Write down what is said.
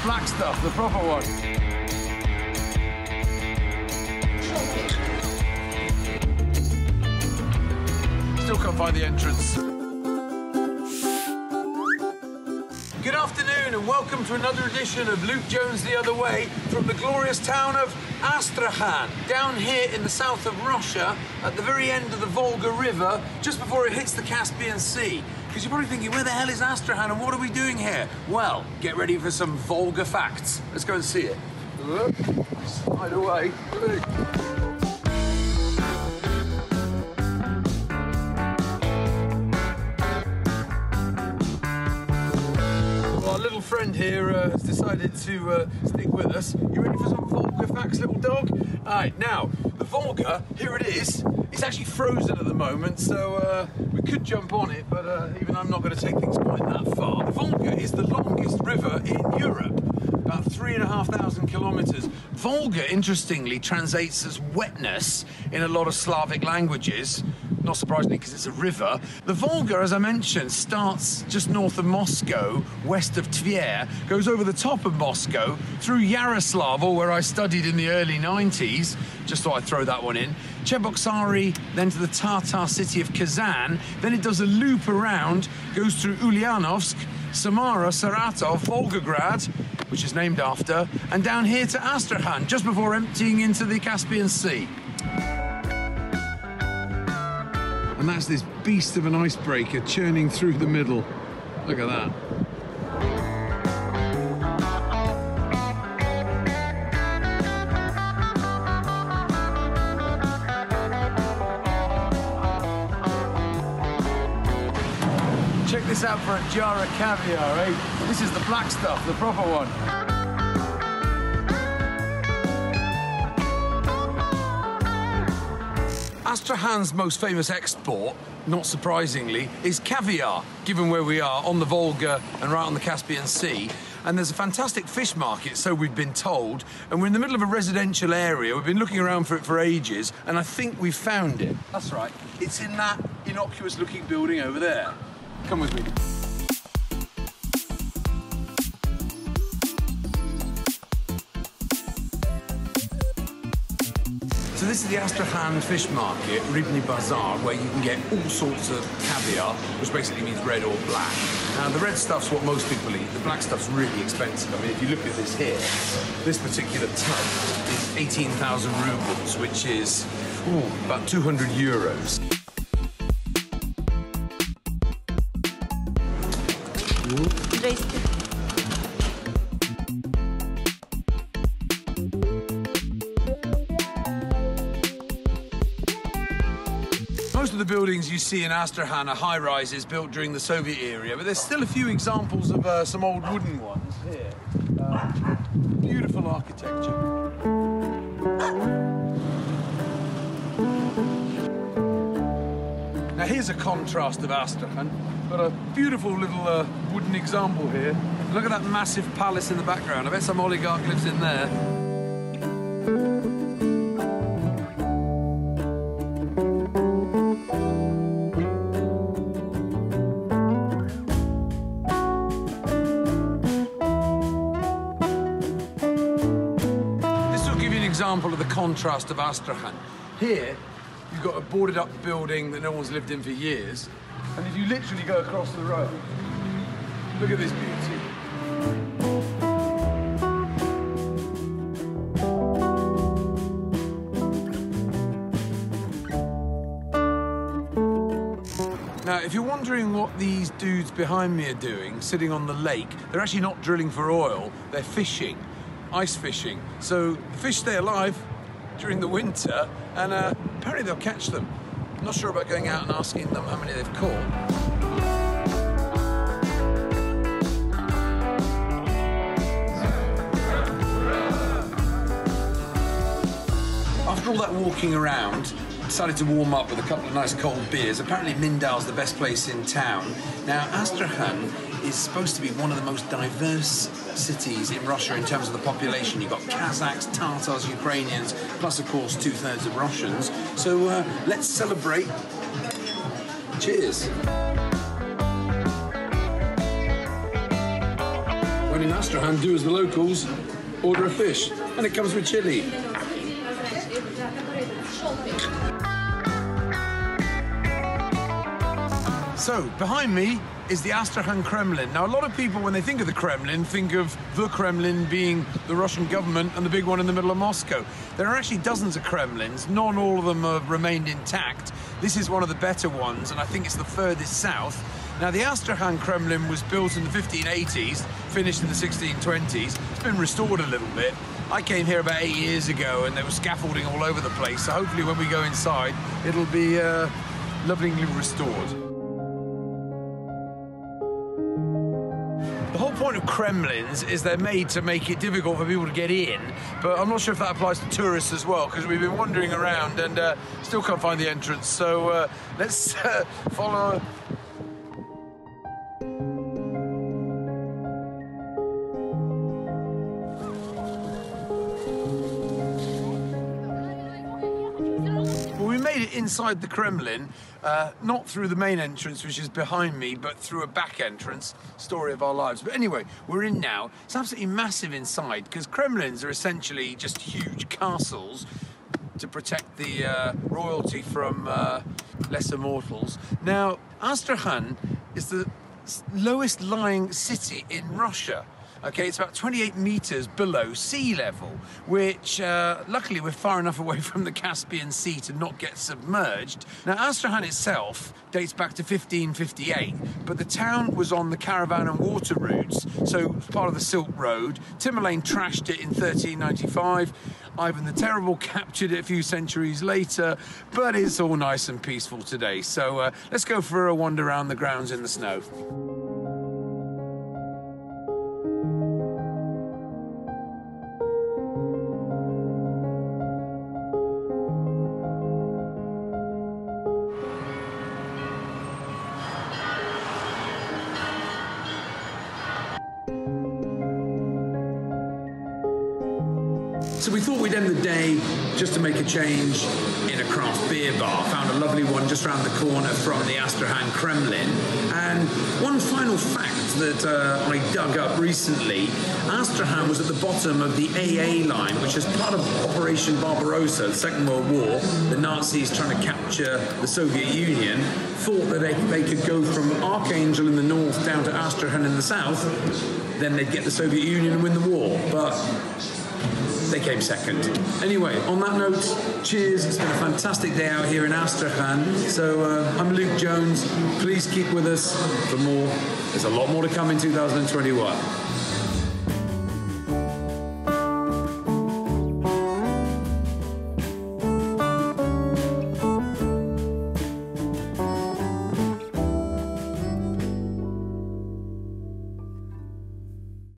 black stuff, the proper one. Still can't find the entrance. Good afternoon and welcome to another edition of Luke Jones the Other Way from the glorious town of Astrakhan, down here in the south of Russia, at the very end of the Volga River, just before it hits the Caspian Sea. Because you're probably thinking, where the hell is Astrakhan and what are we doing here? Well, get ready for some Volga facts. Let's go and see it. Slide away. Our little friend here has decided to stick with us. You ready for some Volga facts, little dog? All right, now, the Volga, here it is. It's actually frozen at the moment, so we could jump on it, but even I'm not going to take things quite that far. The Volga is the longest river in Europe, about 3,500 kilometers. Volga, interestingly, translates as wetness in a lot of Slavic languages. Not surprisingly, because it's a river. The Volga, as I mentioned, starts just north of Moscow, west of Tver, goes over the top of Moscow, through Yaroslavl, where I studied in the early 90s, just thought I'd throw that one in, Cheboksary, then to the Tatar city of Kazan, then it does a loop around, goes through Ulyanovsk, Samara, Saratov, Volgograd, which is named after, and down here to Astrakhan, just before emptying into the Caspian Sea. And that's this beast of an icebreaker churning through the middle. Look at that. Check this out for a jar of caviar, eh? This is the black stuff, the proper one. Astrakhan's most famous export, not surprisingly, is caviar, given where we are on the Volga and right on the Caspian Sea. And there's a fantastic fish market, so we've been told, and we're in the middle of a residential area. We've been looking around for it for ages, and I think we've found it. That's right. It's in that innocuous-looking building over there. Come with me. So this is the Astrakhan fish market, Rybny Bazaar, where you can get all sorts of caviar, which basically means red or black. Now, the red stuff's what most people eat. The black stuff's really expensive. I mean, if you look at this here, this particular tub is 18,000 rubles, which is about 200 euros. Most of the buildings you see in Astrakhan are high-rises built during the Soviet era, but there's still a few examples of some old wooden ones here. Beautiful architecture. Now here's a contrast of Astrakhan. Got a beautiful little wooden example here. Look at that massive palace in the background. I bet some oligarch lives in there. Example of the contrast of Astrakhan. Here, you've got a boarded up building that no one's lived in for years, and if you literally go across the road, look at this beauty. Now, if you're wondering what these dudes behind me are doing, sitting on the lake, they're actually not drilling for oil, they're fishing. Ice fishing. So the fish stay alive during the winter, and apparently they'll catch them. I'm not sure about going out and asking them how many they've caught. After all that walking around, I decided to warm up with a couple of nice cold beers. Apparently Mindau's the best place in town. Now, Astrakhan is supposed to be one of the most diverse cities in Russia in terms of the population. You've got Kazakhs, Tatars, Ukrainians, plus, of course, 2/3 of Russians. So let's celebrate. Cheers. When in Astrakhan, do as the locals, order a fish, and it comes with chili. So, behind me is the Astrakhan Kremlin. Now, a lot of people, when they think of the Kremlin, think of the Kremlin being the Russian government and the big one in the middle of Moscow. There are actually dozens of Kremlins. Not all of them have remained intact. This is one of the better ones, and I think it's the furthest south. Now, the Astrakhan Kremlin was built in the 1580s, finished in the 1620s. It's been restored a little bit. I came here about 8 years ago, and there was scaffolding all over the place, so hopefully when we go inside, it'll be lovingly restored. The whole point of Kremlins is they're made to make it difficult for people to get in, but I'm not sure if that applies to tourists as well, because we've been wandering around and still can't find the entrance. So let's follow. We made it inside the Kremlin, not through the main entrance, which is behind me, but through a back entrance. Story of our lives. But anyway, we're in now. It's absolutely massive inside, because Kremlins are essentially just huge castles to protect the royalty from lesser mortals. Now, Astrakhan is the lowest lying city in Russia. Okay, it's about 28 meters below sea level, which luckily we're far enough away from the Caspian Sea to not get submerged. Now, Astrakhan itself dates back to 1558, but the town was on the caravan and water routes, so part of the Silk Road. Tamerlane trashed it in 1395. Ivan the Terrible captured it a few centuries later, but it's all nice and peaceful today. So let's go for a wander around the grounds in the snow. So we thought we'd end the day just to make a change in a craft beer bar. Found a lovely one just around the corner from the Astrakhan Kremlin. And one final fact that I dug up recently, Astrakhan was at the bottom of the AA line, which is part of Operation Barbarossa, the Second World War. The Nazis trying to capture the Soviet Union thought that they could go from Archangel in the north down to Astrakhan in the south, then they'd get the Soviet Union and win the war. But they came second. Anyway, on that note, cheers. It's been a fantastic day out here in Astrakhan. So I'm Luke Jones. Please keep with us for more. There's a lot more to come in 2021.